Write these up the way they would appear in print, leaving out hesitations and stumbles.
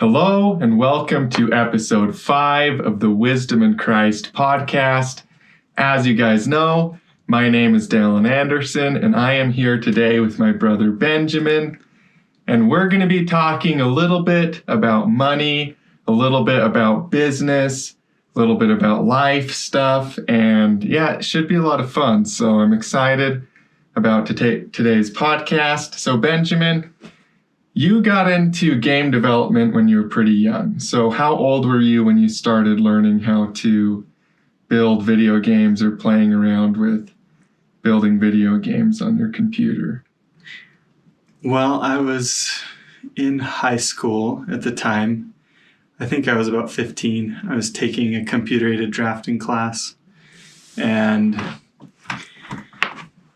Hello and welcome to episode 5 of the Wisdom in Christ podcast. As you guys know, my name is Dallin Anderson and I am here today with my brother Benjamin. And we're going to be talking a little bit about money, a little bit about business, a little bit about life stuff. And yeah, it should be a lot of fun. So I'm excited about today's podcast. So Benjamin, you got into game development when you were pretty young. So how old were you when you started learning how to build video games or playing around with building video games on your computer? Well, I was in high school at the time. I think I was about 15. I was taking a computer-aided drafting class. And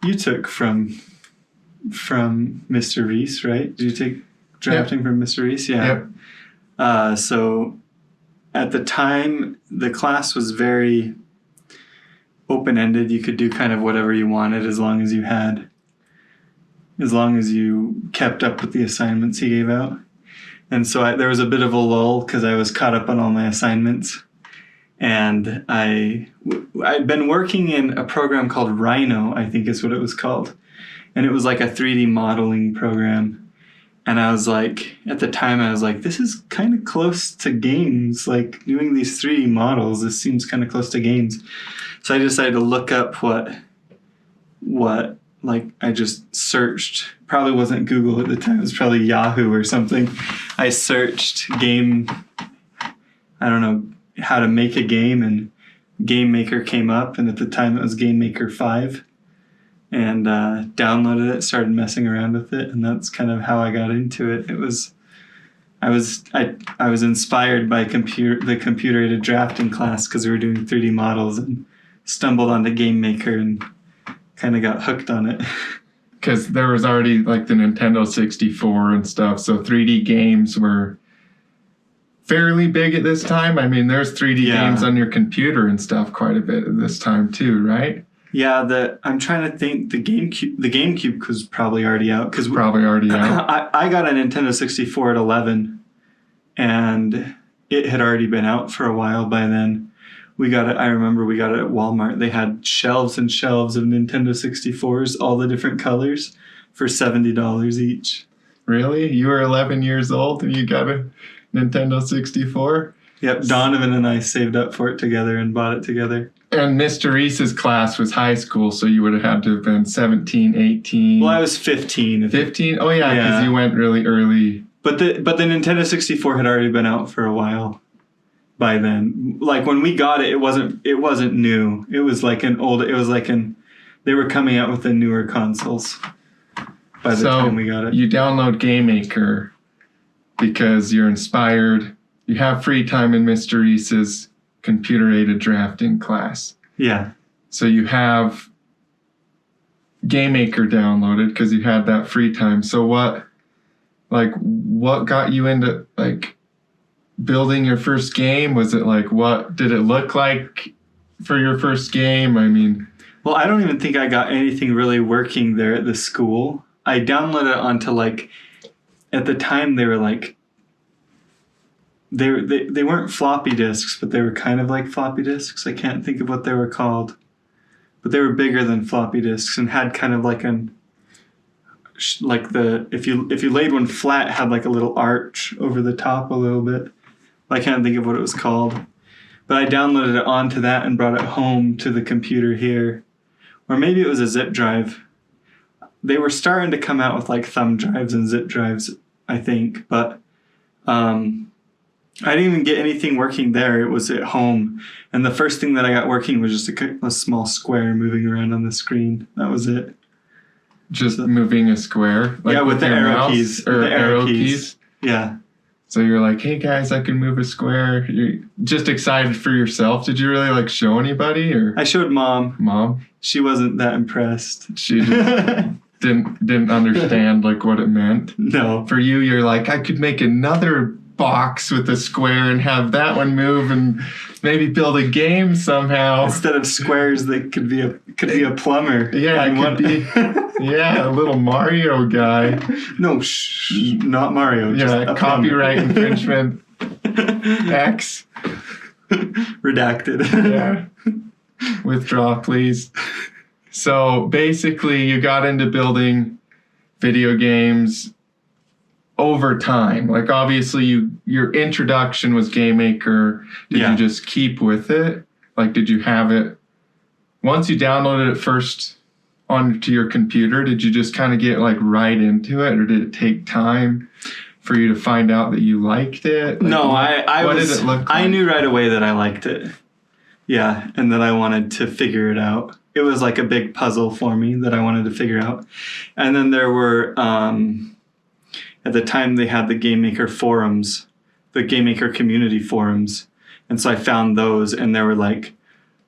you took from Mr. Reese, right? Did you take drafting from Mr. Reese? Yeah. Yep. So at the time, the class was very open-ended. You could do kind of whatever you wanted as long as you kept up with the assignments he gave out. And so there was a bit of a lull because I was caught up on all my assignments. And I'd been working in a program called Rhino, I think is what it was called. And it was like a 3D modeling program. And I was like, at the time, I was like, this is kind of close to games. Like doing these 3D models, this seems kind of close to games. So I decided to look up what like I just searched. Probably wasn't Google at the time. It was probably Yahoo or something. I searched game, I don't know, how to make a game, and Game Maker came up. And at the time, it was Game Maker 5. And downloaded it, started messing around with it, and that's kind of how I got into it. I was inspired by the computer-aided drafting class because we were doing 3D models, and stumbled onto Game Maker and kind of got hooked on it. Because there was already like the Nintendo 64 and stuff, so 3D games were fairly big at this time. I mean, there's 3D games on your computer and stuff quite a bit at this time too, right? Yeah, I'm trying to think. The GameCube was probably already out. I got a Nintendo 64 at 11, and it had already been out for a while by then. I remember we got it at Walmart. They had shelves and shelves of Nintendo 64s, all the different colors, for $70 each. Really? You were 11 years old and you got a Nintendo 64? Yep, Donovan and I saved up for it together and bought it together. And Mr. Reese's class was high school, so you would have had to have been 17, 18. Well, I was 15. 15? Oh, yeah, because you went really early. But the Nintendo 64 had already been out for a while by then. Like, when we got it, it wasn't new. It was like they were coming out with the newer consoles by the time we got it. You download Game Maker because you're inspired. You have free time in Mr. Reese's computer-aided drafting class. Yeah. So you have Game Maker downloaded because you had that free time. So what got you into like building your first game? Was it like, what did it look like for your first game? I mean, well, I don't even think I got anything really working there at the school. I downloaded it onto at the time they were like, they weren't floppy disks, but they were kind of like floppy disks. I can't think of what they were called, but they were bigger than floppy disks and had kind of like if you laid one flat, had like a little arch over the top a little bit. I can't think of what it was called, but I downloaded it onto that and brought it home to the computer here, or maybe it was a zip drive. They were starting to come out with like thumb drives and zip drives, I think, but I didn't even get anything working there. It was at home. And the first thing that I got working was just a small square moving around on the screen. That was it. Just moving a square? Like with the arrow keys. Or the arrow keys? Yeah. So you're like, hey guys, I can move a square. You're just excited for yourself. Did you really like show anybody? Or I showed Mom. Mom? She wasn't that impressed. She just didn't understand like what it meant. No. For you, you're like, I could make another box with a square and have that one move and maybe build a game somehow. Instead of squares, they could be a plumber. Yeah, it could be. Yeah, a little Mario guy. No, not Mario. Just Yeah, copyright infringement. X. Redacted. Yeah. Withdraw, please. So basically, you got into building video games over time. Like, obviously, your introduction was Game Maker. Did you just keep with it? Like, did you have it once you downloaded it first onto your computer? Did you just kind of get like right into it, or did it take time for you to find out that you liked it? Like, no, what did it look like? I knew right away that I liked it. Yeah, and that I wanted to figure it out. It was like a big puzzle for me that I wanted to figure out. And then there were, at the time they had the Game Maker forums, the Game Maker community forums. And so I found those, and there were like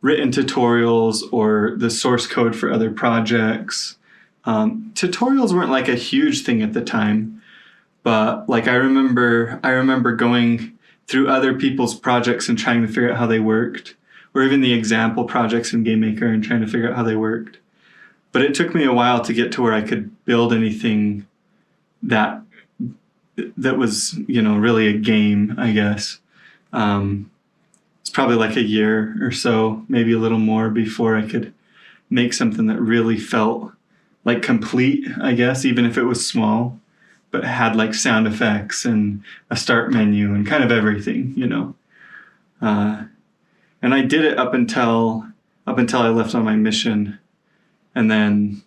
written tutorials or the source code for other projects. Tutorials weren't like a huge thing at the time, but like I remember going through other people's projects and trying to figure out how they worked, or even the example projects in Game Maker and trying to figure out how they worked. But it took me a while to get to where I could build anything that was, really a game, I guess. It's probably like a year or so, maybe a little more, before I could make something that really felt like complete, I guess, even if it was small, but had like sound effects and a start menu and kind of everything, And I did it up until I left on my mission, and then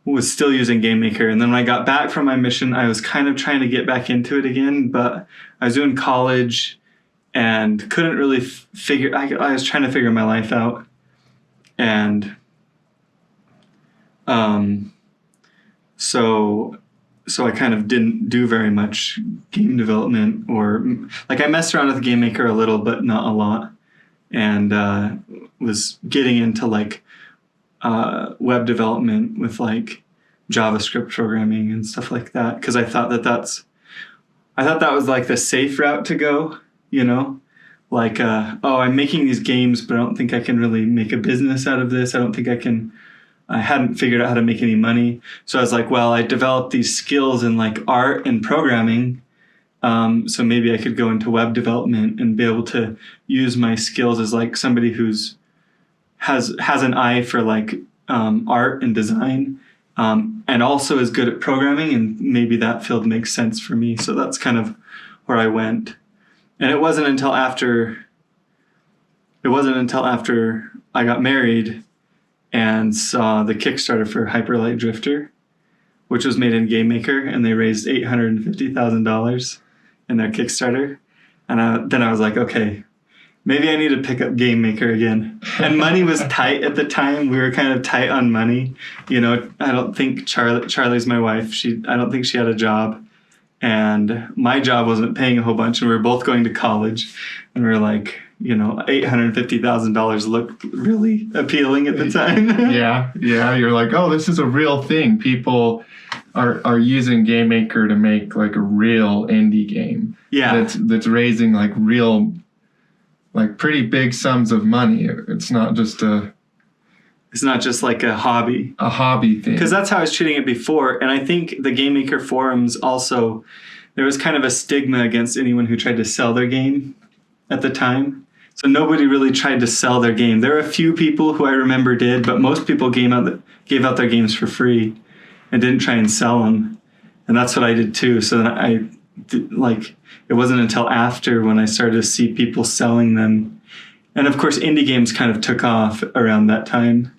was still using Game Maker. And then when I got back from my mission, I was kind of trying to get back into it again, but I was doing college and couldn't really I was trying to figure my life out. And so I kind of didn't do very much game development, or like I messed around with Game Maker a little, but not a lot. And was getting into like web development with like JavaScript programming and stuff like that, because I thought that was like the safe route to go, like I'm making these games, but I don't think I can really make a business out of this. I hadn't figured out how to make any money. So I was like, well, I developed these skills in like art and programming. So maybe I could go into web development and be able to use my skills as like somebody who's has an eye for like art and design, and also is good at programming, and maybe that field makes sense for me. So that's kind of where I went. And it wasn't until after I got married and saw the Kickstarter for Hyper Light Drifter, which was made in Game Maker, and they raised $850,000 in their Kickstarter. And then I was like, okay, maybe I need to pick up Game Maker again. And money was tight at the time. We were kind of tight on money. I don't think Charlie's my wife. I don't think she had a job. And my job wasn't paying a whole bunch. And we were both going to college. And we were like, $850,000 looked really appealing at the time. Yeah. You're like, oh, this is a real thing. People are using Game Maker to make like a real indie game. Yeah. That's raising like real, like pretty big sums of money. It's not just like a hobby. A hobby thing. Because that's how I was treating it before. And I think the Game Maker forums also, there was kind of a stigma against anyone who tried to sell their game at the time. So nobody really tried to sell their game. There were a few people who I remember did, but most people gave out their games for free and didn't try and sell them. And that's what I did too. So then it wasn't until after when I started to see people selling them. And of course, indie games kind of took off around that time.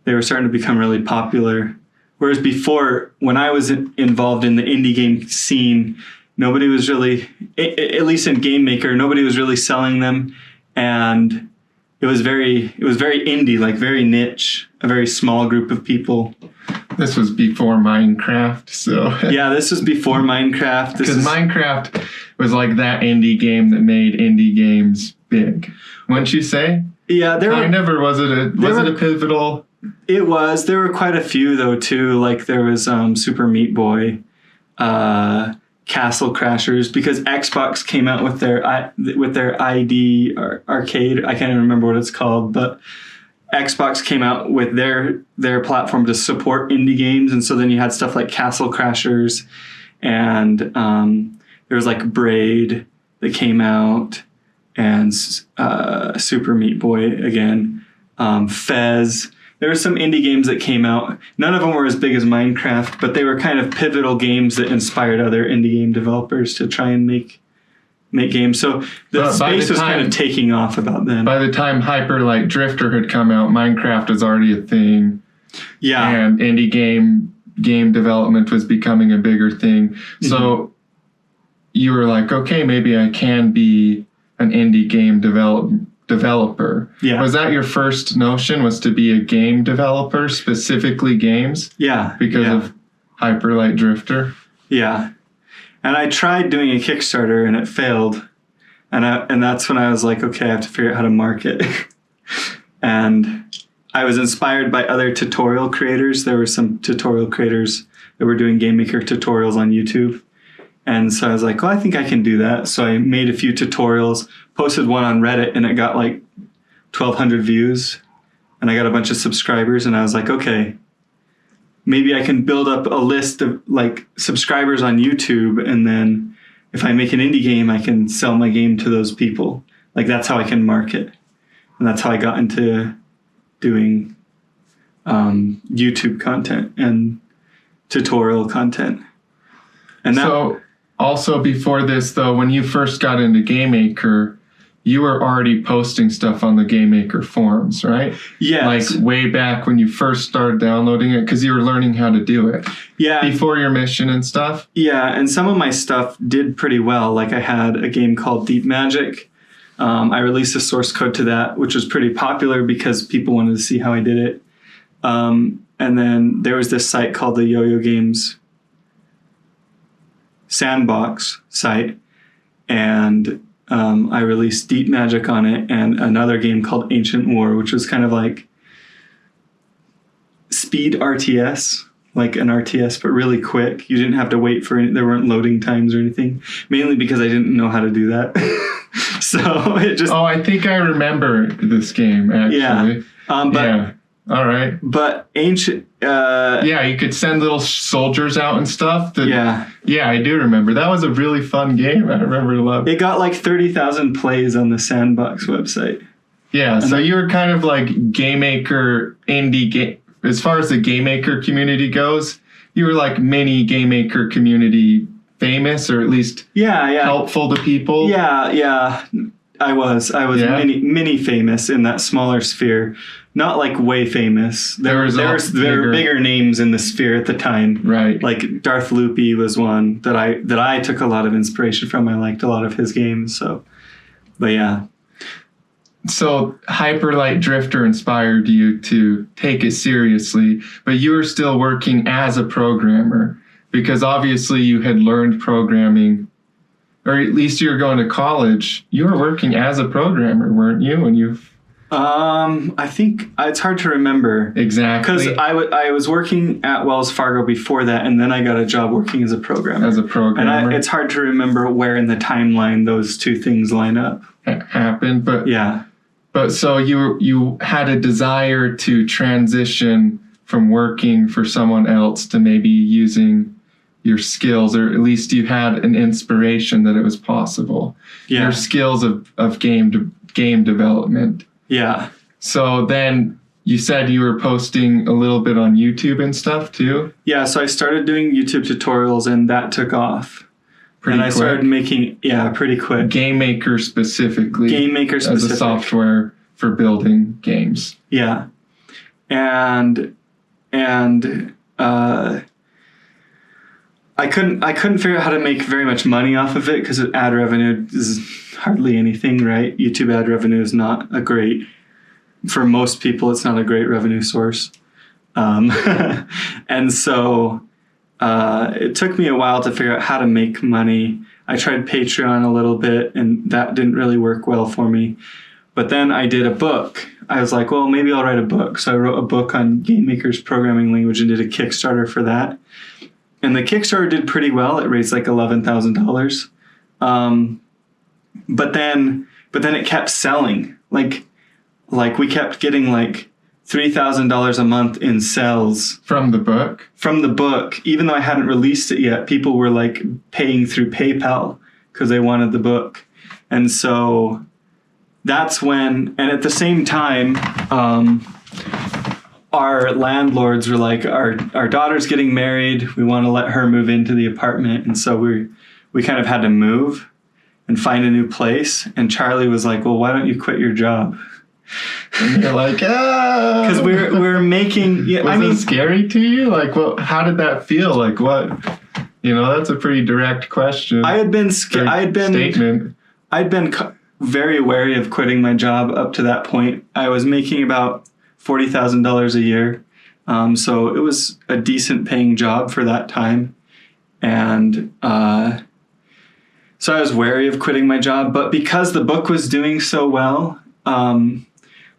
They were starting to become really popular. Whereas before, when I was involved in the indie game scene, nobody was really, at least in Game Maker, nobody was really selling them. And it was very indie, like very niche, a very small group of people. This was before Minecraft, so... Yeah, this was before Minecraft. Because Minecraft was like that indie game that made indie games big. Wouldn't you say? Yeah, was it a pivotal... It was. There were quite a few, though, too. Like, there was Super Meat Boy. Castle Crashers, because Xbox came out with their ID or arcade. I can't even remember what it's called, but Xbox came out with their platform to support indie games, and so then you had stuff like Castle Crashers, and there was like Braid that came out, and Super Meat Boy again, Fez. There were some indie games that came out. None of them were as big as Minecraft, but they were kind of pivotal games that inspired other indie game developers to try and make games. So the space was kind of taking off about then. By the time Hyper Light Drifter had come out, Minecraft was already a thing. Yeah. And indie game development was becoming a bigger thing. Mm-hmm. So you were like, okay, maybe I can be an indie game developer. Yeah. Was that your first notion, was to be a game developer, specifically games? Yeah. Because of Hyper Light Drifter? Yeah. And I tried doing a Kickstarter and it failed. And that's when I was like, okay, I have to figure out how to market. And I was inspired by other tutorial creators. There were some tutorial creators that were doing Game Maker tutorials on YouTube. And so I was like, well, I think I can do that. So I made a few tutorials, posted one on Reddit, and it got like 1,200 views. And I got a bunch of subscribers. And I was like, okay, maybe I can build up a list of like subscribers on YouTube. And then if I make an indie game, I can sell my game to those people. Like that's how I can market. And that's how I got into doing YouTube content and tutorial content. And so also before this, though, when you first got into Game Maker, you were already posting stuff on the Game Maker forums, right? Yes. Like way back when you first started downloading it, because you were learning how to do it. Yeah. Before your mission and stuff. Yeah, and some of my stuff did pretty well. Like I had a game called Deep Magic. I released a source code to that, which was pretty popular because people wanted to see how I did it. And then there was this site called the Yo-Yo Games Sandbox site, and I released Deep Magic on it and another game called Ancient War, which was kind of like speed RTS, like an RTS, but really quick. You didn't have to wait for there weren't loading times or anything, mainly because I didn't know how to do that. So it just... Oh, I think I remember this game, actually. Yeah. All right. But Ancient... yeah, you could send little soldiers out and stuff. Yeah, I do remember. That was a really fun game. I remember loving it. It got like 30,000 plays on the Sandbox website. Yeah, so you were kind of like Game Maker indie game. As far as the Game Maker community goes, you were like mini Game Maker community famous, or at least helpful to people. Yeah. I was mini famous in that smaller sphere. Not like way famous. There were bigger names in the sphere at the time. Right. Like Darth Loopy was one that I took a lot of inspiration from. I liked a lot of his games. So, but yeah. So Hyper Light Drifter inspired you to take it seriously, but you were still working as a programmer because obviously you had learned programming, or at least you were going to college. You were working as a programmer, weren't you? When you I think it's hard to remember. Exactly. Because I was working at Wells Fargo before that, and then I got a job working as a programmer. And it's hard to remember where in the timeline those two things line up. Happened, but yeah. But so you had a desire to transition from working for someone else to maybe using your skills, or at least you had an inspiration that it was possible. Yeah. Your skills of game development. Yeah. So then you said you were posting a little bit on YouTube and stuff too? Yeah, so I started doing YouTube tutorials and that took off. I started making, pretty quick. Game Maker specifically. As a software for building games. Yeah. And I couldn't figure out how to make very much money off of it because ad revenue is hardly anything, right? YouTube ad revenue is not for most people, it's not a great revenue source. And so it took me a while to figure out how to make money. I tried Patreon a little bit and that didn't really work well for me. But then I did a book. I was like, well, maybe I'll write a book. So I wrote a book on Game Maker's programming language and did a Kickstarter for that. and the Kickstarter did pretty well. It raised like $11,000. But then it kept selling. Like we kept getting like $3,000 a month in sales From the book? from the book. Even though I hadn't released it yet, people were like paying through PayPal because they wanted the book. And so that's when, and at the same time, our landlords were like, our daughter's getting married. We want to let her move into the apartment. And so we kind of had to move and find a new place. And Charlie was like, well, why don't you quit your job? And you're like, ah. Because we're making, yeah, Was it scary to you? Like, well, how did that feel? Like, what? You know, that's a pretty direct question. I had been scared. Statement. I'd been very wary of quitting my job up to that point. I was making about $40,000 a year. So it was a decent paying job for that time. And so I was wary of quitting my job. But because the book was doing so well,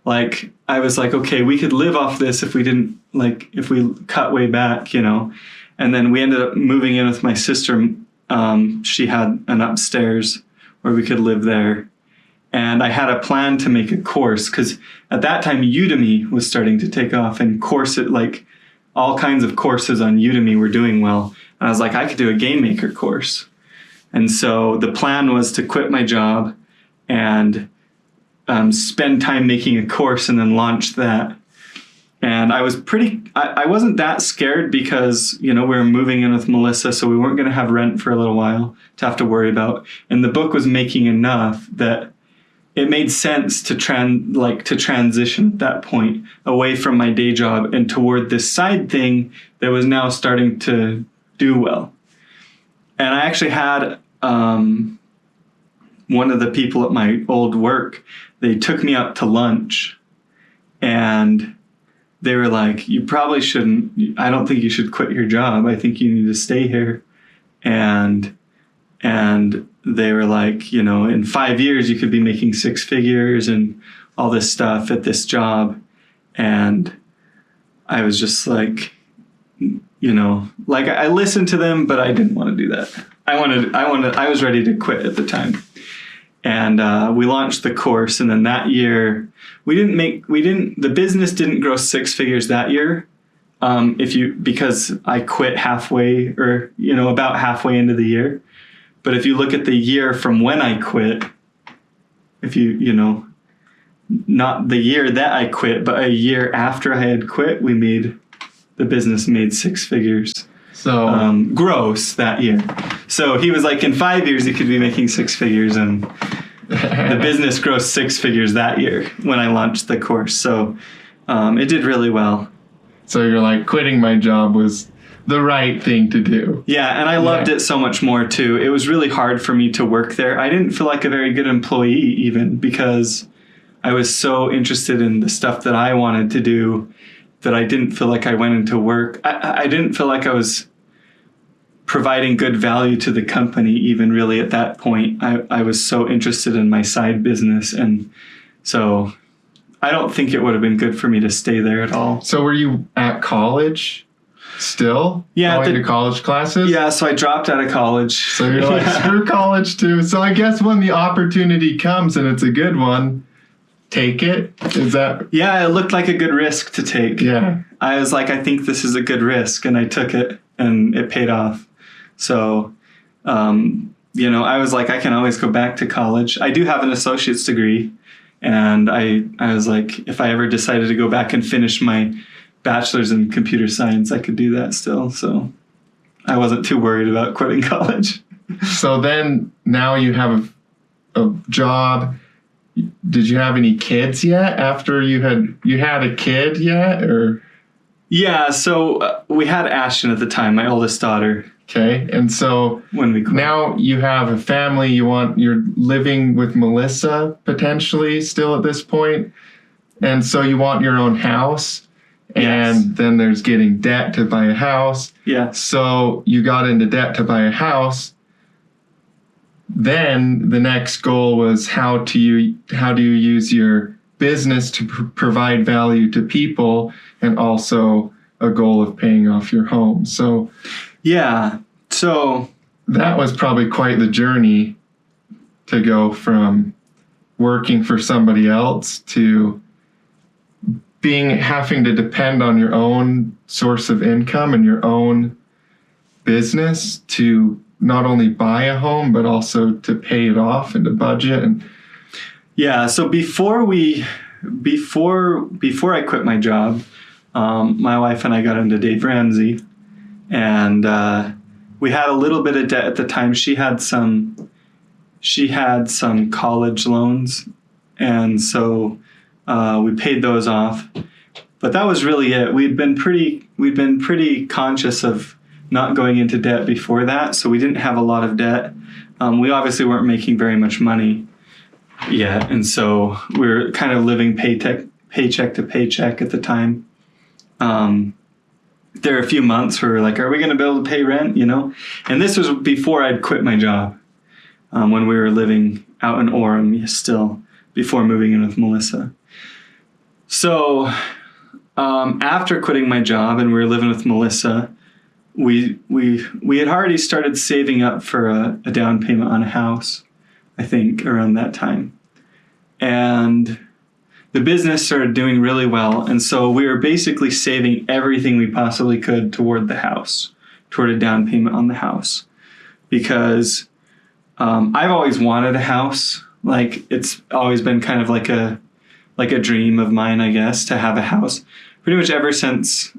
like I was like, okay, we could live off this if we cut way back, you know. And then we ended up moving in with my sister. She had an upstairs where we could live there. And I had a plan to make a course because at that time Udemy was starting to take off, and like all kinds of courses on Udemy were doing well. And I was like, I could do a game maker course. And so the plan was to quit my job and spend time making a course and then launch that. And I wasn't that scared because, you know, we were moving in with Melissa, so we weren't going to have rent for a little while to have to worry about. And the book was making enough that it made sense to transition at that point away from my day job and toward this side thing that was now starting to do well. And I actually had one of the people at my old work, they took me out to lunch and they were like, you probably shouldn't, I don't think you should quit your job. I think you need to stay here. And they were like, you know, in 5 years, you could be making 6 figures and all this stuff at this job. And I was just like, you know, like I listened to them, but I didn't want to do that. I was ready to quit at the time. And we launched the course. And then that year, the business didn't grow 6 figures that year. Because I quit halfway or, you know, about halfway into the year. But if you look at the year from when I quit, if you know, not the year that I quit, but a year after I had quit, the business made 6 figures. So gross that year. So he was like, in 5 years, you could be making 6 figures. And the business grossed 6 figures that year when I launched the course. So it did really well. So you're like, quitting my job was the right thing to do. Yeah, and I loved it so much more too. It was really hard for me to work there. I didn't feel like a very good employee even because I was so interested in the stuff that I wanted to do that I didn't feel like I went into work. I didn't feel like I was providing good value to the company even really at that point. I was so interested in my side business, and so I don't think it would have been good for me to stay there at all. So were you at college still? Yeah. Going to college classes? Yeah, so I dropped out of college. So you're like, screw college too. So I guess when the opportunity comes and it's a good one, take it? Is that? Yeah, it looked like a good risk to take. Yeah. I was like, I think this is a good risk, and I took it, and it paid off. So, you know, I was like, I can always go back to college. I do have an associate's degree. And I was like, if I ever decided to go back and finish my bachelor's in computer science, I could do that still. So I wasn't too worried about quitting college. So then now you have a job. Did you have any kids yet after you had a kid yet, or? Yeah, so we had Ashton at the time, my oldest daughter. Okay, and so when we quit. Now you have a family. You're living with Melissa potentially still at this point, and so you want your own house. And yes. Then there's getting debt to buy a house. Yeah. So you got into debt to buy a house. Then the next goal was how do you use your business to provide value to people, and also a goal of paying off your home. So Yeah. So that was probably quite the journey to go from working for somebody else to having to depend on your own source of income and your own business to not only buy a home, but also to pay it off and to budget. And yeah, so before I quit my job, my wife and I got into Dave Ramsey, and we had a little bit of debt at the time. She had some college loans, and so we paid those off. But that was really it. We'd been pretty conscious of not going into debt before that, so we didn't have a lot of debt. We obviously weren't making very much money yet, and so we were kind of living paycheck to paycheck at the time. There were a few months where we were like, are we going to be able to pay rent, And this was before I'd quit my job, when we were living out in Orem still, before moving in with Melissa. So after quitting my job and we were living with Melissa, we had already started saving up for a down payment on a house, I think, around that time. And the business started doing really well. And so we were basically saving everything we possibly could toward the house, toward a down payment on the house. Because I've always wanted a house. Like, it's always been kind of like a dream of mine, I guess, to have a house. Pretty much ever since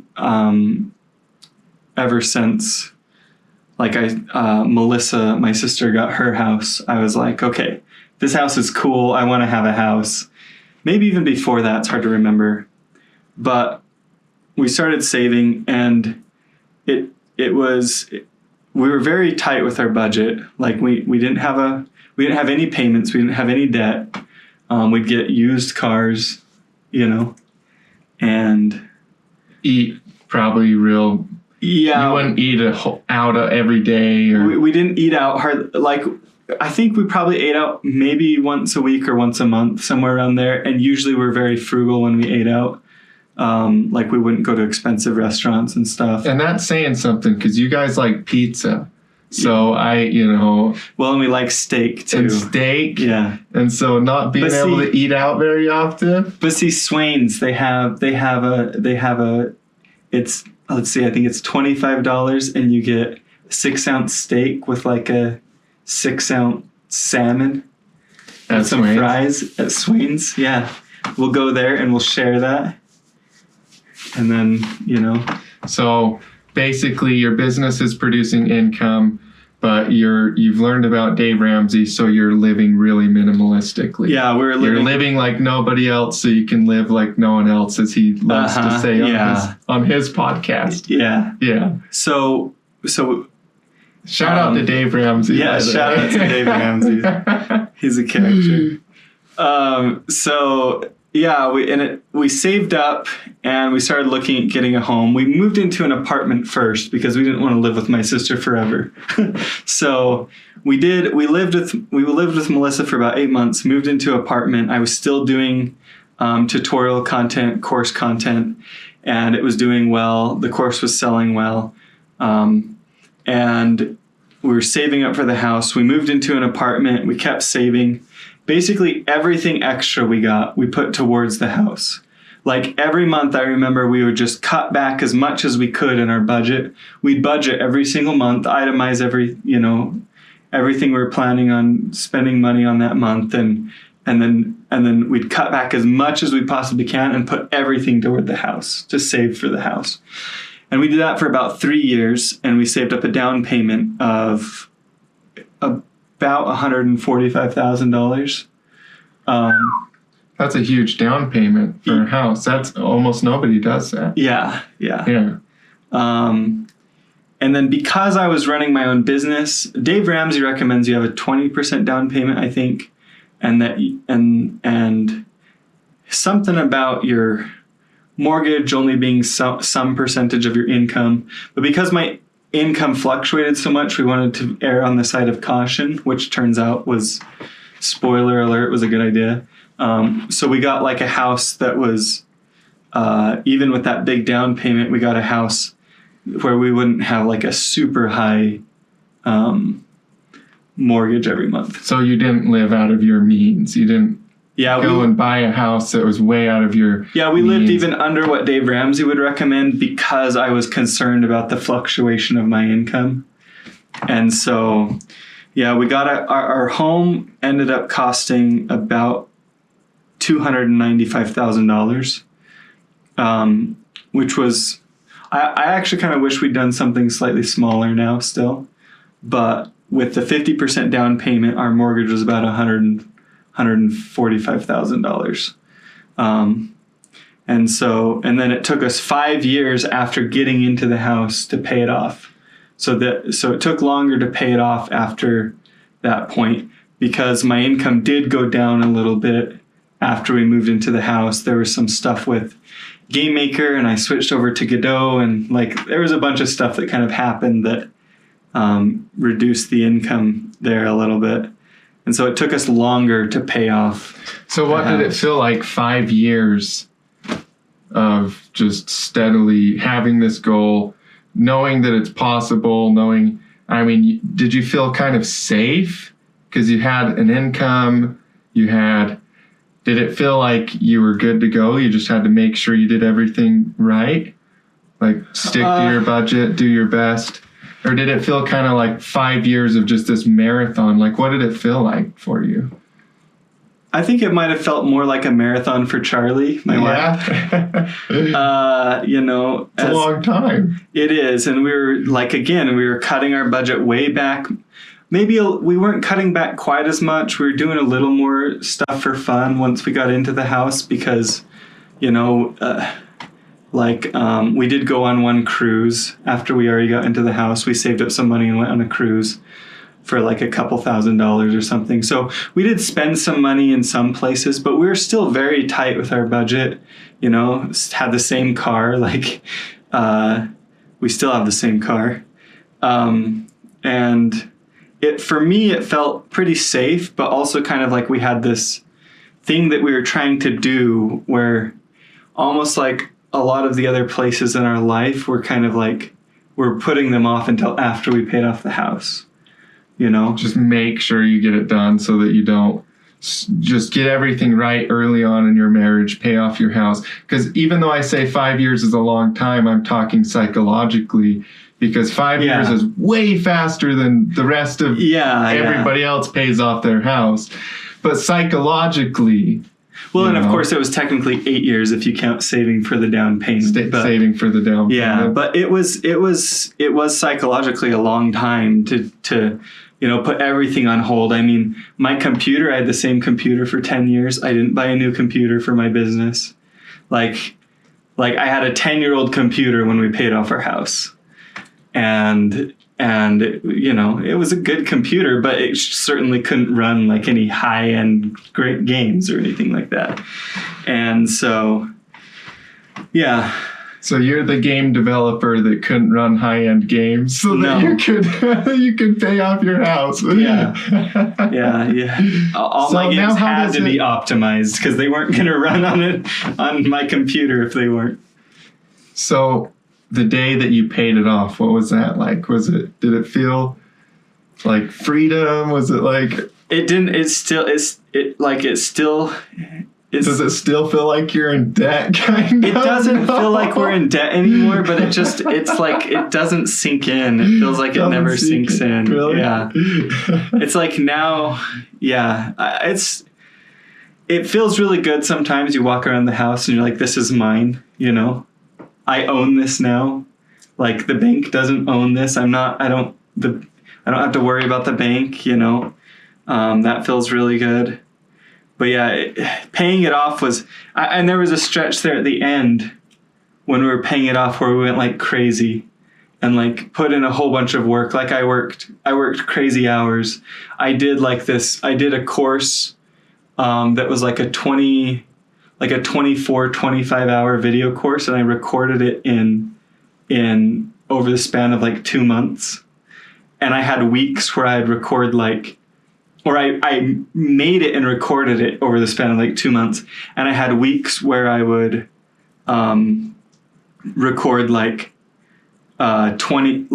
Melissa, my sister, got her house, I was like, okay, this house is cool. I want to have a house. Maybe even before that, it's hard to remember. But we started saving, and we were very tight with our budget. Like, we didn't have any payments. We didn't have any debt. We'd get used cars, and eat probably real. Yeah. You wouldn't eat out every day. Or we didn't eat out hard. Like, I think we probably ate out maybe once a week or once a month, somewhere around there. And usually we're very frugal when we ate out. Like, we wouldn't go to expensive restaurants and stuff. And that's saying something, because you guys like pizza. So well, and we like steak too. And steak. Yeah. And so not being able to eat out very often. But see, Swain's, they have it's, let's see, I think it's $25, and you get a 6-ounce steak with like a 6-ounce salmon and some fries at Swain's. Yeah. We'll go there and we'll share that. And then, So basically your business is producing income, but you've learned about Dave Ramsey, so you're living really minimalistically. Yeah, you're living like nobody else, so you can live like no one else, as he loves to say on his podcast. Yeah. Yeah. So shout out to Dave Ramsey. Yeah, shout out to Dave Ramsey. He's a character. We saved up and we started looking at getting a home. We moved into an apartment first because we didn't want to live with my sister forever. So we lived with Melissa for about 8 months, moved into an apartment. I was still doing tutorial content, course content, and it was doing well. The course was selling well. And we were saving up for the house. We moved into an apartment. We kept saving. Basically, everything extra we got, we put towards the house. Like, every month, I remember we would just cut back as much as we could in our budget. We'd budget every single month, itemize everything we were planning on spending money on that month, and then we'd cut back as much as we possibly can and put everything toward the house, to save for the house. And we did that for about 3 years, and we saved up a down payment of about $145,000. That's a huge down payment for a house. That's almost nobody does that. Yeah. And then because I was running my own business, Dave Ramsey recommends you have a 20% down payment, I think, and something about your mortgage only being some percentage of your income. But because my income fluctuated so much, we wanted to err on the side of caution, which turns out was, spoiler alert, was a good idea. So we got like a house that was, even with that big down payment, we got a house where we wouldn't have like a super high mortgage every month. So you didn't live out of your means. You didn't go and buy a house that was way out of your we means. lived even under what Dave Ramsey would recommend because I was concerned about the fluctuation of my income. And so, we got our home ended up costing about $295,000, which was, I actually kind of wish we'd done something slightly smaller now still. But with the 50% down payment, our mortgage was about $145,000. And then it took us 5 years after getting into the house to pay it off. So it took longer to pay it off after that point because my income did go down a little bit after we moved into the house. There was some stuff with Game Maker and I switched over to Godot, and like there was a bunch of stuff that kind of happened that reduced the income there a little bit. And so it took us longer to pay off. So what did it feel like 5 years of just steadily having this goal, knowing that it's possible, did you feel kind of safe because you had an income, did it feel like you were good to go? You just had to make sure you did everything right? Like stick to your budget, do your best? Or did it feel kind of like 5 years of just this marathon? Like, what did it feel like for you? I think it might have felt more like a marathon for Charlie, my wife. It's a long time. It is. And we were cutting our budget way back. Maybe we weren't cutting back quite as much. We were doing a little more stuff for fun once we got into the house because, we did go on one cruise after we already got into the house. We saved up some money and went on a cruise for like a couple $1,000s or something. So we did spend some money in some places, but we were still very tight with our budget, had the same car, we still have the same car. And for me, it felt pretty safe, but also kind of like we had this thing that we were trying to do where almost like a lot of the other places in our life were kind of like, we're putting them off until after we paid off the house. Just make sure you get it done so that you don't just get everything right early on in your marriage, pay off your house. Because even though I say 5 years is a long time, I'm talking psychologically because 5 years is way faster than the rest of everybody else pays off their house. But psychologically... Well, and of course, it was technically 8 years if you count saving for the down payment. Saving for the down payment. Yeah, but it was psychologically a long time to put everything on hold. I mean, my computer, I had the same computer for 10 years. I didn't buy a new computer for my business. Like I had a 10-year-old computer when we paid off our house. And it was a good computer, but it certainly couldn't run like any high-end great games or anything like that. And so, yeah. So you're the game developer that couldn't run high-end games so that you could pay off your house. Yeah. All my games had to be optimized because they weren't going to run on my computer if they weren't. So the day that you paid it off, what was that like? Did it feel like freedom? Was it like... It didn't, does it still feel like you're in debt kind of? It doesn't feel like we're in debt anymore, but it's like it doesn't sink in. It feels like it never sinks in. Really? Yeah. It's like now, it feels really good sometimes. You walk around the house and you're like, this is mine, I own this now. Like the bank doesn't own this. I don't have to worry about the bank, that feels really good. But paying it off was, and there was a stretch there at the end when we were paying it off where we went like crazy and like put in a whole bunch of work. Like I worked crazy hours. I did a course that was like a 24, 25 hour video course, and I recorded it in over the span of like 2 months. And I had weeks where I'd record I made it and recorded it over the span of like 2 months. And I had weeks where I would record like 20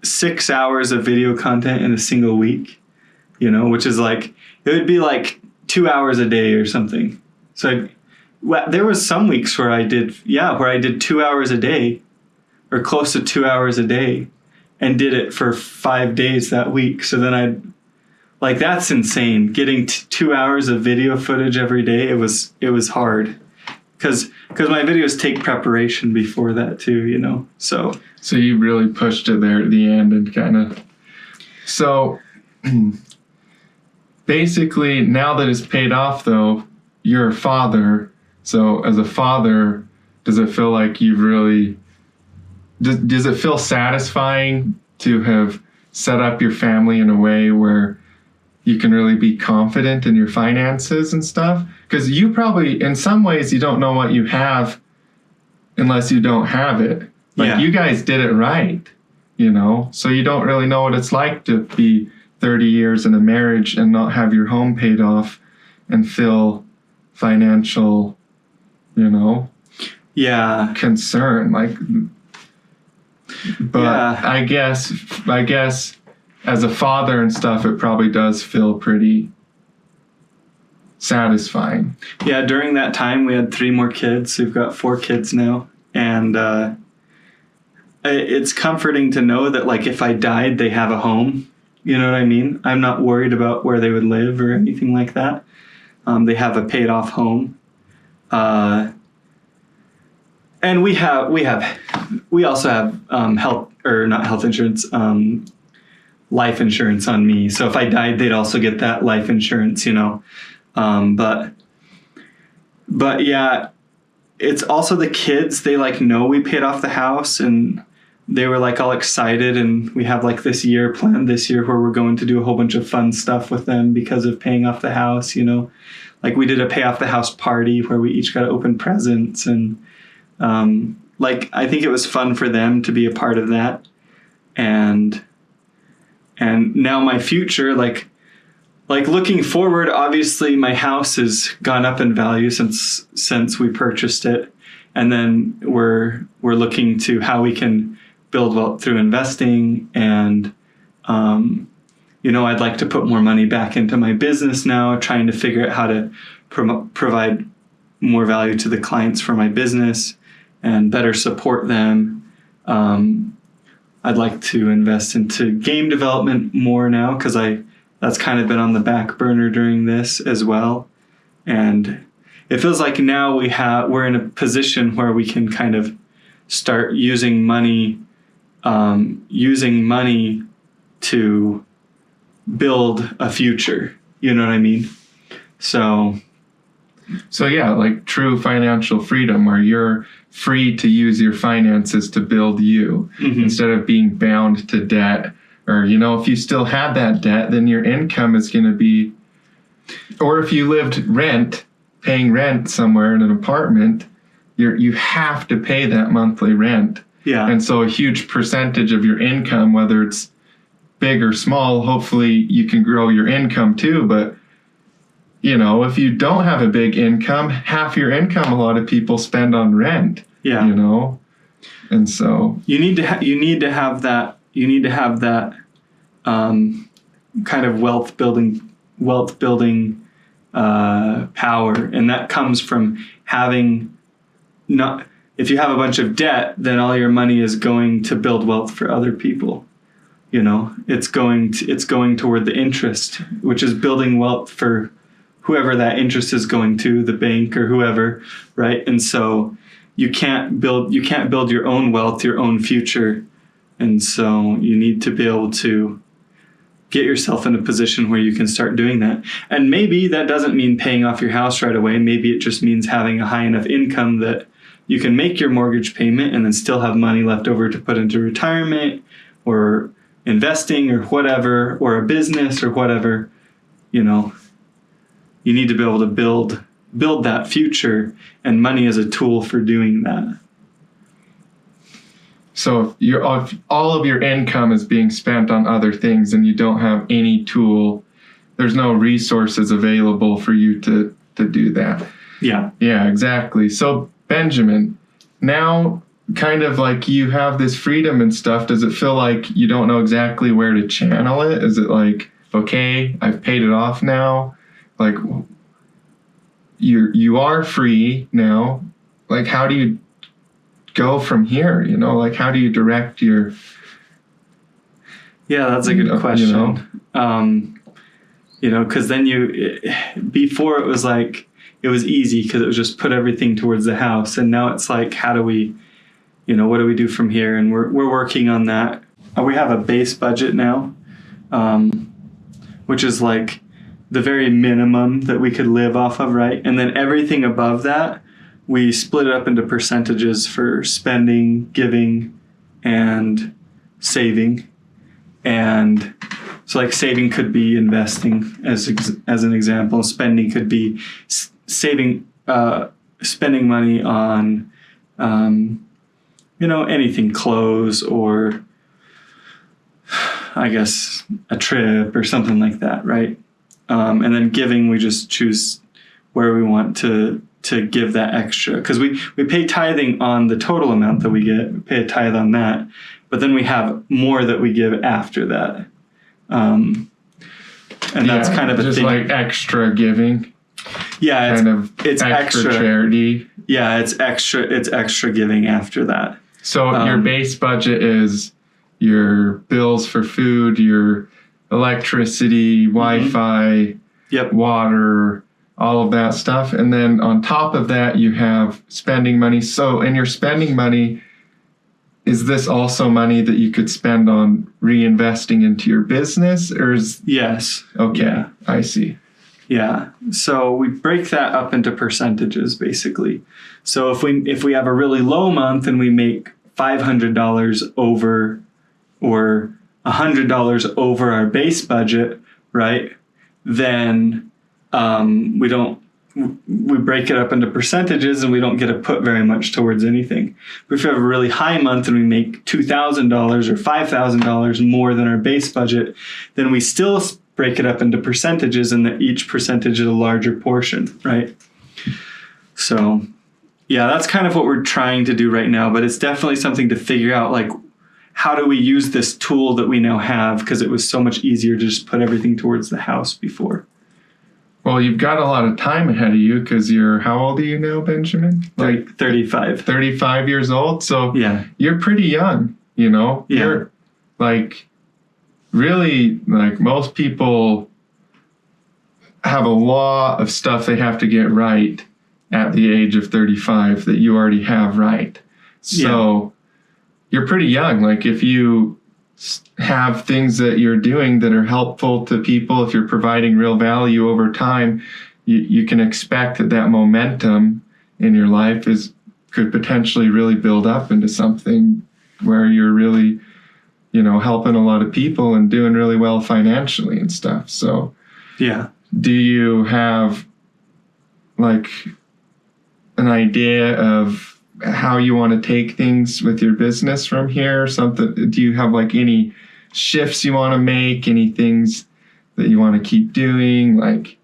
6 hours of video content in a single week, which is like, it would be like 2 hours a day or something. So there was some weeks where I did 2 hours a day, or close to 2 hours a day, and did it for 5 days that week. So then that's insane. Getting 2 hours of video footage every day, it was hard. Because my videos take preparation before that too, So you really pushed it there at the end and kind of... So basically, now that it's paid off, though, you're a father. So as a father, does it feel like you've really... Does it feel satisfying to have set up your family in a way where you can really be confident in your finances and stuff? Because you probably, in some ways, you don't know what you have unless you don't have it. You guys did it right, so you don't really know what it's like to be 30 years in a marriage and not have your home paid off and feel financial, concern. But I guess as a father and stuff, it probably does feel pretty satisfying. Yeah, during that time, we had 3 more kids. We've got 4 kids now. And it's comforting to know that, if I died, they have a home. You know what I mean? I'm not worried about where they would live or anything like that. They have a paid off home. And we also have life insurance on me. So if I died, they'd also get that life insurance, But yeah, it's also the kids. They know we paid off the house, and they were all excited. And we have this year planned this year where we're going to do a whole bunch of fun stuff with them because of paying off the house. We did a pay off the house party where we each got to open presents, and I think it was fun for them to be a part of that. And now my future, looking forward, obviously my house has gone up in value since we purchased it. And then we're looking to how we can build wealth through investing. And, I'd like to put more money back into my business now, trying to figure out how to provide more value to the clients for my business and better support them. I'd like to invest into game development more now, because that's kind of been on the back burner during this as well. And it feels like now we're in a position where we can kind of start using money to build a future. You know what I mean? So yeah, true financial freedom, where you're free to use your finances to build you, instead of being bound to debt. Or, if you still had that debt, then your income is going to be, or if you lived paying rent somewhere in an apartment, you have to pay that monthly rent. Yeah. And so a huge percentage of your income, whether it's big or small, hopefully you can grow your income too. But, if you don't have a big income, half your income, a lot of people spend on rent. Yeah. And so you need to have that kind of wealth building power, and that comes from having if you have a bunch of debt, then all your money is going to build wealth for other people. It's going toward the interest, which is building wealth for whoever that interest is going to, the bank or whoever, right? And so you can't build your own wealth, your own future. And so you need to be able to get yourself in a position where you can start doing that. And maybe that doesn't mean paying off your house right away. Maybe it just means having a high enough income that you can make your mortgage payment and then still have money left over to put into retirement or investing or whatever, or a business or whatever. You need to be able to build that future, and money is a tool for doing that. So if all of your income is being spent on other things and you don't have any tool, there's no resources available for you to do that. Yeah. Yeah, exactly. So Benjamin, now kind of like you have this freedom and stuff, does it feel like you don't know exactly where to channel it? Is it like, okay, I've paid it off now? Like you are free now. Like, how do you go from here? You know, like, how do you direct your... Yeah, that's a good question. You know, because then before it was like, it was easy because it was just put everything towards the house. And now it's like, how do we, you know, what do we do from here? And we're working on that. We have a base budget now, which is like the very minimum that we could live off of, right? And then everything above that, we split it up into percentages for spending, giving, and saving. And so like saving could be investing as an example. Spending could be spending money on, you know, anything, clothes or I guess a trip or something like that, right? And then giving, we just choose where we want to give that extra. Because we pay tithing on the total amount that we get. We pay a tithe on that. But then we have more that we give after that. And that's kind of a just thing. Like extra giving. Yeah, it's extra charity. Yeah, it's extra giving after that. So your base budget is your bills for food, your electricity, Wi-Fi, water, all of that stuff. And then on top of that, you have spending money. So in your spending money, is this also money that you could spend on reinvesting into your business, or is... Yes. Okay, yeah. I see. Yeah. So we break that up into percentages, basically. So if we have a really low month and we make $500 over or $100 over our base budget, right? Then we break it up into percentages and we don't get to put very much towards anything. But if we have a really high month and we make $2,000 or $5,000 more than our base budget, then we still break it up into percentages, and that each percentage is a larger portion, right? So yeah, that's kind of what we're trying to do right now, but it's definitely something to figure out, like, how do we use this tool that we now have? Because it was so much easier to just put everything towards the house before. Well, you've got a lot of time ahead of you because how old are you now, Benjamin? Like 35. 35 years old. So yeah, you're pretty young, you know? Yeah. You're like, really, like, most people have a lot of stuff they have to get right at the age of 35 that you already have right. So you're pretty young. Like, if you have things that you're doing that are helpful to people, if you're providing real value over time, you can expect that momentum in your life could potentially really build up into something where you're really, you know, helping a lot of people and doing really well financially and stuff. So yeah. Do you have like an idea of how you want to take things with your business from here or something? Do you have like any shifts you want to make, any things that you want to keep doing? Like,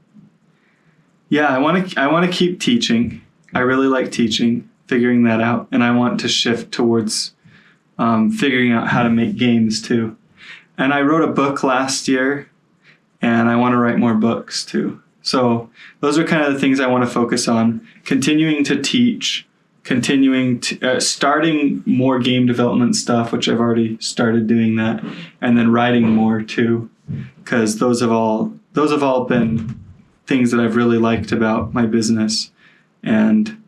yeah, I want to keep teaching. I really like teaching, figuring that out. And I want to shift towards figuring out how to make games too. And I wrote a book last year, and I want to write more books too. So those are kind of the things I want to focus on. Continuing to teach, starting more game development stuff, which I've already started doing that, and then writing more too, because those have all been things that I've really liked about my business. And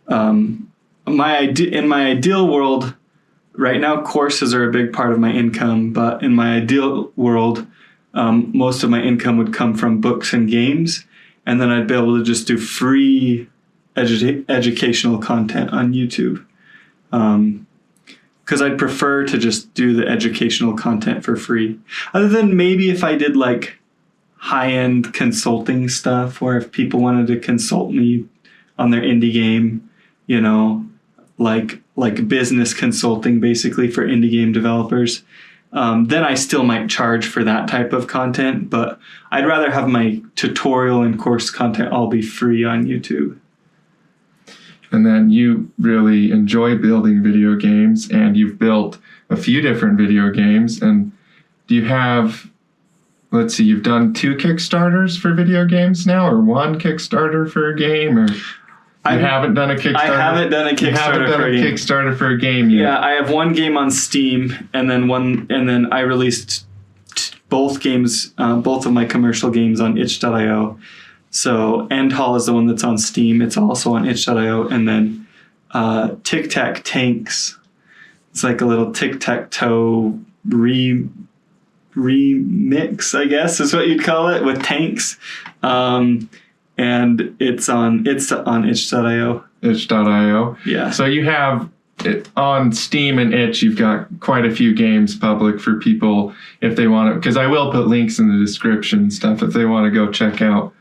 in my ideal world, right now courses are a big part of my income, but in my ideal world, most of my income would come from books and games, and then I'd be able to just do free educational content on YouTube, because I'd prefer to just do the educational content for free, other than maybe if I did like high-end consulting stuff, or if people wanted to consult me on their indie game, you know, like business consulting basically for indie game developers, then I still might charge for that type of content, but I'd rather have my tutorial and course content all be free on YouTube. And then you really enjoy building video games, and you've built a few different video games. And do you have, let's see, you've done 2 Kickstarters for video games now, or 1 Kickstarter for a game, or you haven't done a Kickstarter? I haven't done a Kickstarter for a game yet. Yeah, I have 1 game on Steam, and then I released both games, both of my commercial games on itch.io. So End Hall is the one that's on Steam. It's also on itch.io. And then Tic Tac Tanks. It's like a little tic-tac-toe remix, I guess is what you'd call it, with tanks. And it's on itch.io. Itch.io. Yeah. So you have it on Steam and Itch, you've got quite a few games public for people if they want to, because I will put links in the description and stuff if they want to go check out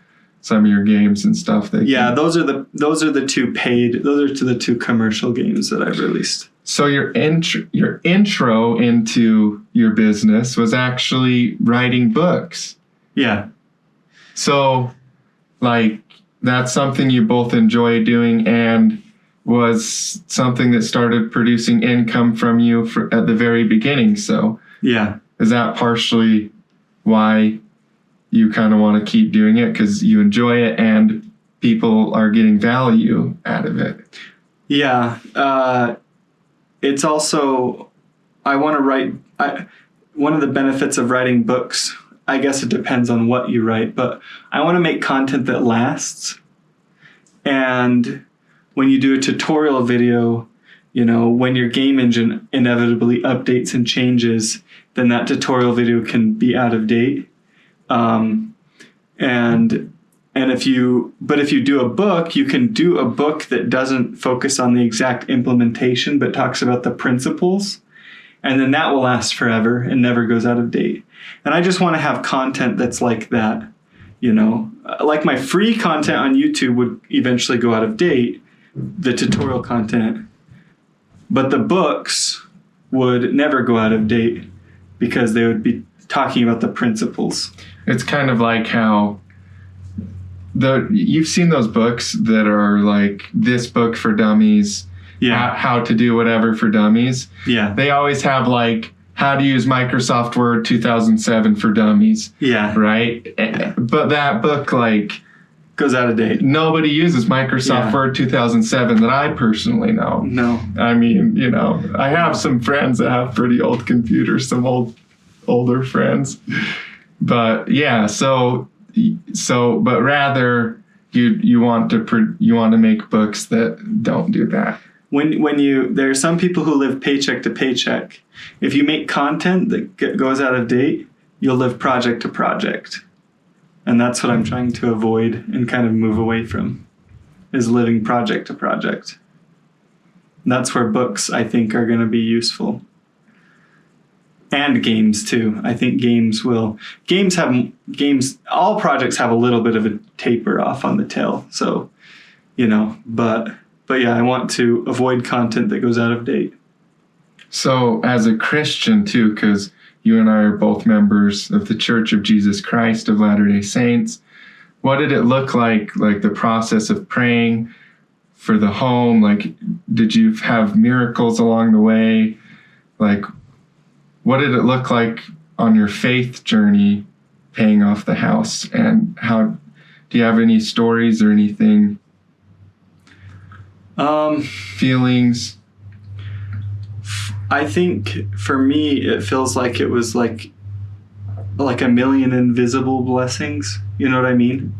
some of your games and stuff. Those are the 2 paid. Those are the 2 commercial games that I've released. So your intro into your business was actually writing books. Yeah. So, like, that's something you both enjoy doing, and was something that started producing income from you at the very beginning. So, yeah, is that partially why you kind of want to keep doing it, because you enjoy it and people are getting value out of it? Yeah. It's also, I want to write, one of the benefits of writing books, I guess it depends on what you write, but I want to make content that lasts. And when you do a tutorial video, when your game engine inevitably updates and changes, then that tutorial video can be out of date. If you do a book, you can do a book that doesn't focus on the exact implementation, but talks about the principles, and then that will last forever and never goes out of date. And I just want to have content that's like that, like my free content on YouTube would eventually go out of date, the tutorial content, but the books would never go out of date because they would be talking about the principles. It's kind of like how you've seen those books that are like this book for dummies, how to do whatever for dummies. Yeah. They always have like how to use Microsoft Word 2007 for dummies. Yeah. Right? But that book like goes out of date. Nobody uses Microsoft Word 2007 that I personally know. No. I mean, I have some friends that have pretty old computers, some older friends. But yeah, but rather you want to make books that don't do that. There are some people who live paycheck to paycheck. If you make content that goes out of date, you'll live project to project. And that's what I'm trying to avoid and kind of move away from, is living project to project. And that's where books, I think, are going to be useful. And games too. I think all projects have a little bit of a taper off on the tail. So, but yeah, I want to avoid content that goes out of date. So as a Christian too, because you and I are both members of the Church of Jesus Christ of Latter-day Saints, what did it look like the process of praying for the home? Like, did you have miracles along the way? Like, what did it look like on your faith journey paying off the house? And how do you have any stories or anything? Feelings? I think for me, it feels like it was like a million invisible blessings. You know what I mean?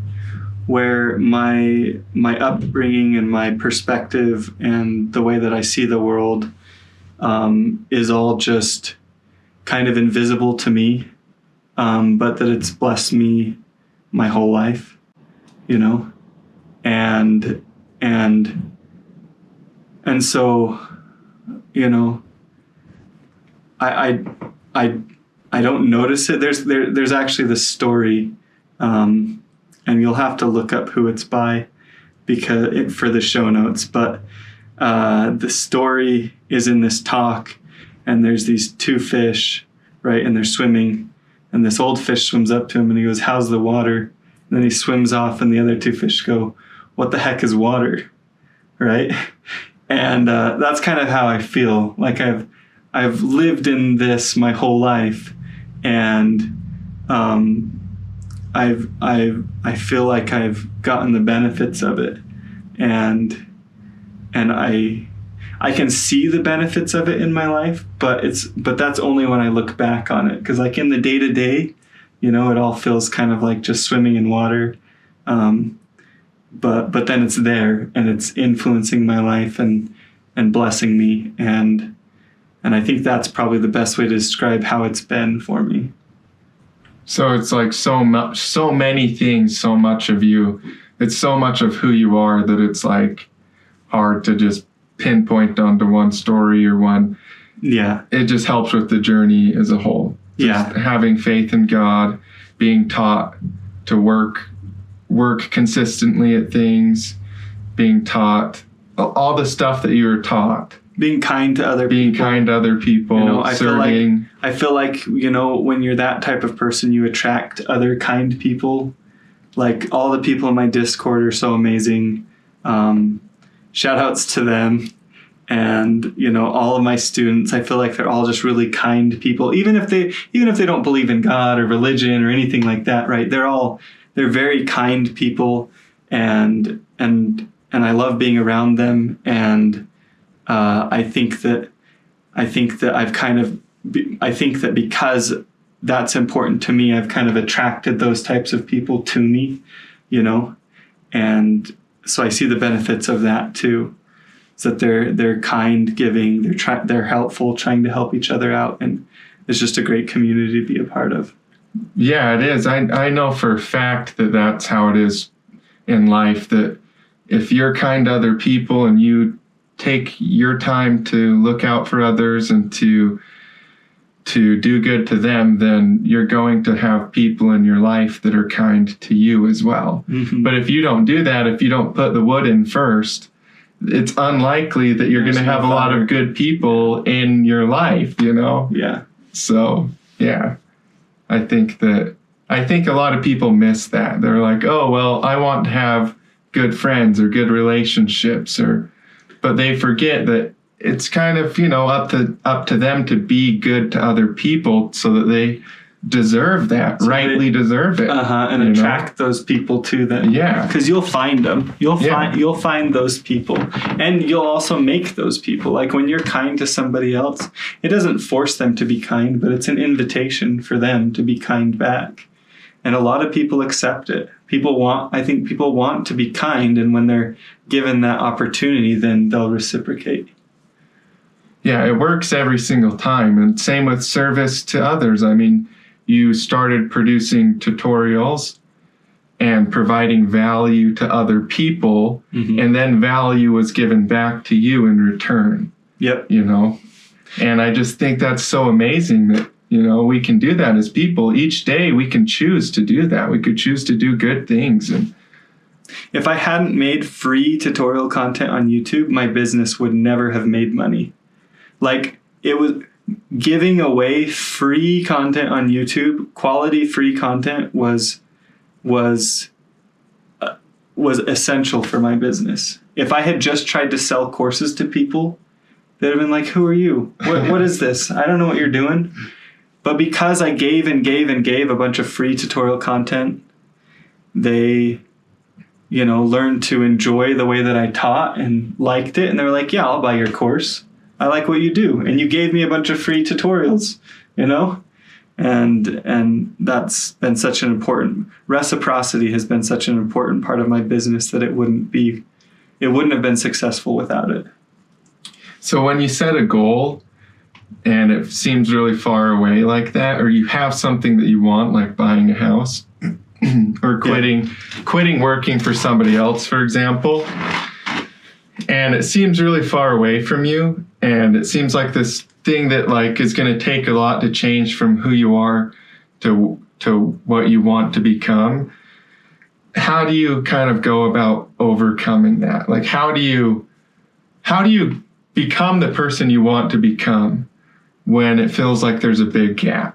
Where my upbringing and my perspective and the way that I see the world is all just kind of invisible to me, but that it's blessed me my whole life, and so, I don't notice it. There's actually this story, and you'll have to look up who it's by for the show notes, but the story is in this talk. And there's these 2 fish, right? And they're swimming. And this old fish swims up to him and he goes, "How's the water?" And then he swims off and the other 2 fish go, "What the heck is water?" right? And that's kind of how I feel. Like I've lived in this my whole life, and I feel like I've gotten the benefits of it, and I can see the benefits of it in my life, but that's only when I look back on it. Because like in the day to day, it all feels kind of like just swimming in water. But then it's there and it's influencing my life and blessing me, and I think that's probably the best way to describe how it's been for me. So it's like so many things, so much of you. It's so much of who you are that it's like hard to just pinpoint onto one story or one. Yeah. It just helps with the journey as a whole. Just having faith in God, being taught to work consistently at things, being taught all the stuff that you were taught. Being kind to other people, serving. I feel like, when you're that type of person, you attract other kind people. Like all the people in my Discord are so amazing. Shout outs to them. And, all of my students, I feel like they're all just really kind people, even if they don't believe in God or religion or anything like that, right? They're very kind people, and I love being around them. And I think that because that's important to me, I've kind of attracted those types of people to me, and so I see the benefits of that too. So that they're kind, giving, they're helpful, trying to help each other out, and it's just a great community to be a part of. Yeah, it is. I know for a fact that that's how it is in life, that if you're kind to other people and you take your time to look out for others and to do good to them, then you're going to have people in your life that are kind to you as well. Mm-hmm. But if you don't do that, if you don't put the wood in first, it's unlikely that you're going to have a lot of good people in your life, Yeah. So, yeah. I think a lot of people miss that. They're like, oh, well, I want to have good friends or good relationships, but they forget that it's kind of, up to them to be good to other people so that they deserve that, rightly deserve it. And attract those people to them. Yeah. Because you'll find them. You'll find those people. And you'll also make those people. Like when you're kind to somebody else, it doesn't force them to be kind, but it's an invitation for them to be kind back. And a lot of people accept it. I think people want to be kind, and when they're given that opportunity, then they'll reciprocate. Yeah, it works every single time. And same with service to others. I mean, you started producing tutorials and providing value to other people, mm-hmm. and then value was given back to you in return. Yep. And I just think that's so amazing that, we can do that as people. Each day we can choose to do that. We could choose to do good things. And if I hadn't made free tutorial content on YouTube, my business would never have made money. Like, it was giving away free content on YouTube, quality free content was essential for my business. If I had just tried to sell courses to people, they'd have been like, who are you? What is this? I don't know what you're doing. But because I gave and gave and gave a bunch of free tutorial content, they, learned to enjoy the way that I taught and liked it. And they were like, yeah, I'll buy your course. I like what you do. And you gave me a bunch of free tutorials, and that's been such an important, reciprocity has been such an important part of my business that it wouldn't have been successful without it. So when you set a goal and it seems really far away like that, or you have something that you want, like buying a house or quitting working for somebody else, for example, and it seems really far away from you, and it seems like this thing that is going to take a lot to change from who you are to what you want to become. How do you kind of go about overcoming that? Like, how do you become the person you want to become when it feels like there's a big gap?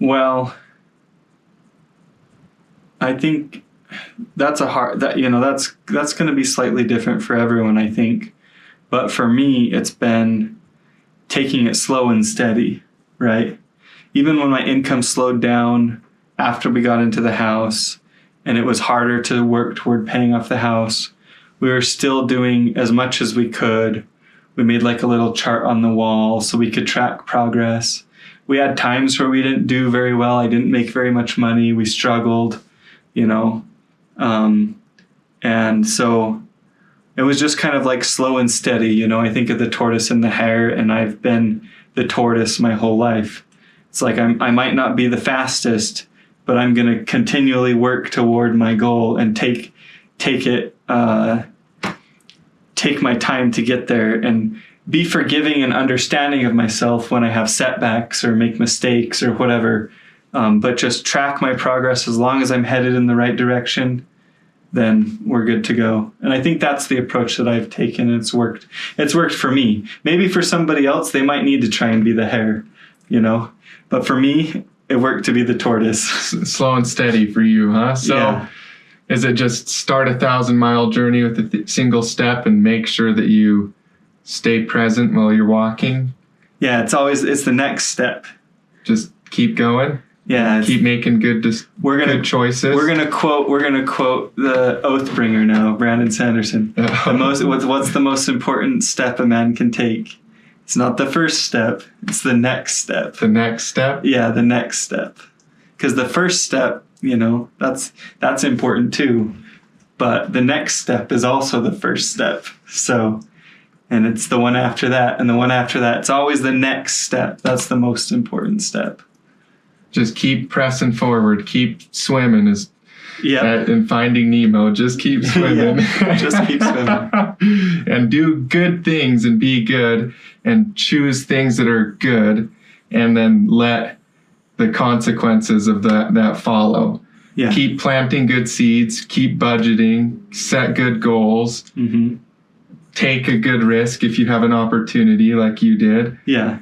Well, I think that's that's going to be slightly different for everyone, I think. But for me, it's been taking it slow and steady, right? Even when my income slowed down after we got into the house and it was harder to work toward paying off the house, we were still doing as much as we could. We made like a little chart on the wall so we could track progress. We had times where we didn't do very well. I didn't make very much money. We struggled, and so it was just kind of like slow and steady. I think of the tortoise and the hare, and I've been the tortoise my whole life. It's like I might not be the fastest, but I'm going to continually work toward my goal and take my time to get there, and be forgiving and understanding of myself when I have setbacks or make mistakes or whatever. But just track my progress. As long as I'm headed in the right direction, then we're good to go. And I think that's the approach that I've taken. It's worked. It's worked for me. Maybe for somebody else, they might need to try and be the hare, But for me, it worked to be the tortoise. Slow and steady for you, huh? So yeah. Is it just start a 1,000-mile journey with a single step and make sure that you stay present while you're walking? Yeah, it's the next step. Just keep going. Yeah, keep making good choices. We're gonna quote the Oathbringer now, Brandon Sanderson. What's the most important step a man can take? It's not the first step; it's the next step. The next step. Yeah, the next step. Because the first step, that's important too, but the next step is also the first step. So, and it's the one after that, and the one after that. It's always the next step. That's the most important step. Just keep pressing forward. Keep swimming. In Finding Nemo. Just keep swimming. Just keep swimming. And do good things and be good and choose things that are good, and then let the consequences of that follow. Yeah. Keep planting good seeds. Keep budgeting. Set good goals. Mm-hmm. Take a good risk if you have an opportunity like you did. Yeah.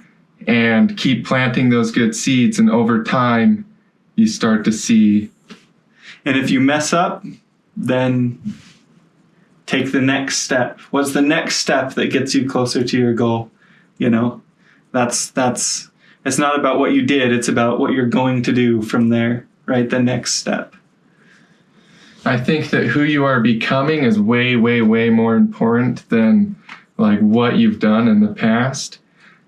And keep planting those good seeds, and over time you start to see. And if you mess up, then take the next step. What's the next step that gets you closer to your goal? That's it's not about what you did, it's about what you're going to do from there, right? The next step. I think that who you are becoming is way, way, way more important than like what you've done in the past.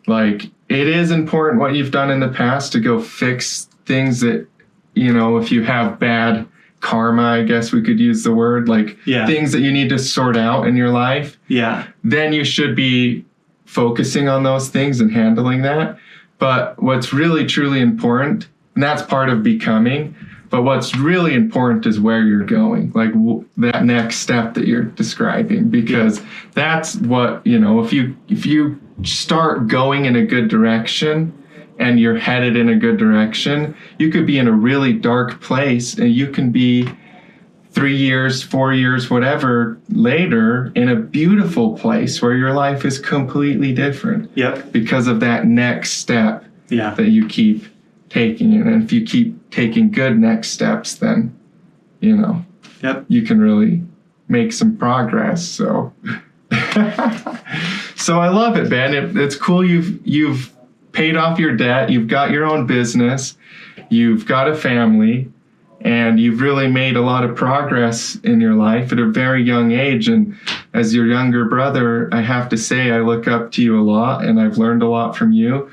Like, it is important what you've done in the past to go fix things that, if you have bad karma, I guess we could use the word, things that you need to sort out in your life. Yeah. Then you should be focusing on those things and handling that. But what's really, truly important, and that's part of becoming, but what's really important is where you're going, like that next step that you're describing, because that's what, if you start going in a good direction and you're headed in a good direction, you could be in a really dark place and you can be 3 years, 4 years, whatever later in a beautiful place where your life is completely different. Yep. Because of that next step that you keep taking. And if you keep taking good next steps, then, you can really make some progress. So, so I love it, Ben. It's cool. You've paid off your debt. You've got your own business. You've got a family. And you've really made a lot of progress in your life at a very young age. And as your younger brother, I have to say I look up to you a lot, and I've learned a lot from you.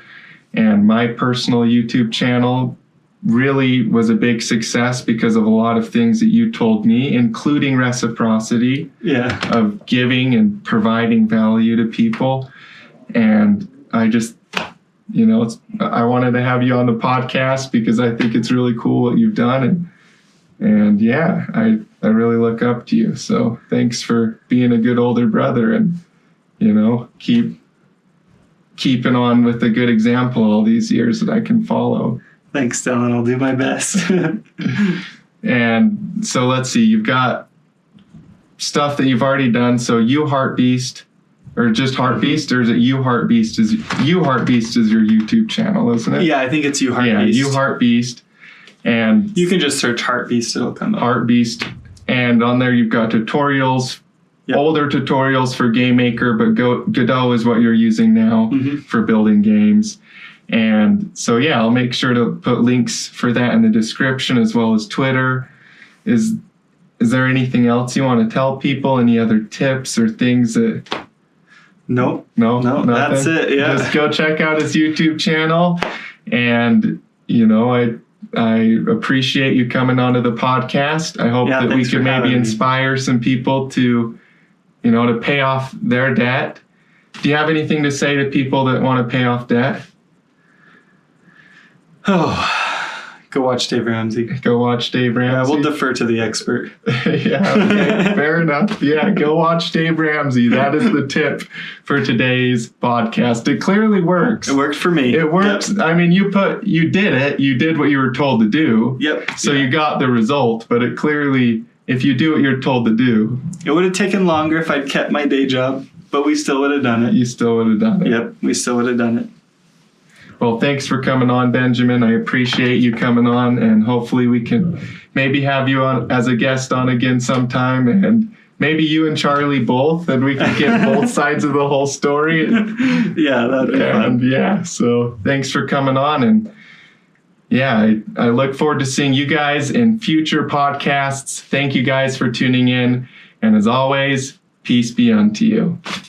And my personal YouTube channel really was a big success because of a lot of things that you told me, including reciprocity of giving and providing value to people. And I just, I wanted to have you on the podcast because I think it's really cool what you've done. And yeah, I really look up to you. So thanks for being a good older brother, and, keeping on with a good example all these years that I can follow. Thanks, Dylan. I'll do my best. And so let's see, you've got stuff that you've already done. So You Heart Beast, or just Heart Beast, or is it You Heart Beast? You Heart Beast is your YouTube channel, isn't it? Yeah, I think it's You Heart Beast. Yeah, You Heart Beast. And You can just search Heart Beast, it'll come up. Heart Beast. And on there you've got tutorials, Yep. older tutorials for Game Maker, but Godot is what you're using now Mhm. for building games. And so, yeah, I'll make sure to put links for that in the description, as well as Twitter. Is there anything else you want to tell people? Any other tips or things that... Nope. No, No, nothing? that's it, yeah. Just go check out his YouTube channel. And, you know, I appreciate you coming onto the podcast. I hope Yeah, that we thanks can for maybe having me. inspire some people to, you know, to pay off their debt. Do you have anything to say to people that want to pay off debt? Oh, go watch Dave Ramsey. Go watch Dave Ramsey. Yeah, we'll defer to the expert. Yeah, okay, fair enough. Yeah, go watch Dave Ramsey. That is the tip for today's podcast. It clearly works. It worked for me. It works. Yep. I mean, you did it. You did what you were told to do. Yep. So you got the result, but it clearly, if you do what you're told to do, It would have taken longer if I'd kept my day job, but we still would have done it. you still would have done it. Yep, we still would have done it. Well, thanks for coming on, Benjamin. I appreciate you coming on, and hopefully we can maybe have you on as a guest on again sometime, and maybe you and Charlie both, and we can get both sides of the whole story. Yeah, that'd be fun. And yeah, so thanks for coming on, and yeah, I look forward to seeing you guys in future podcasts. Thank you guys for tuning in, and as always, peace be unto you.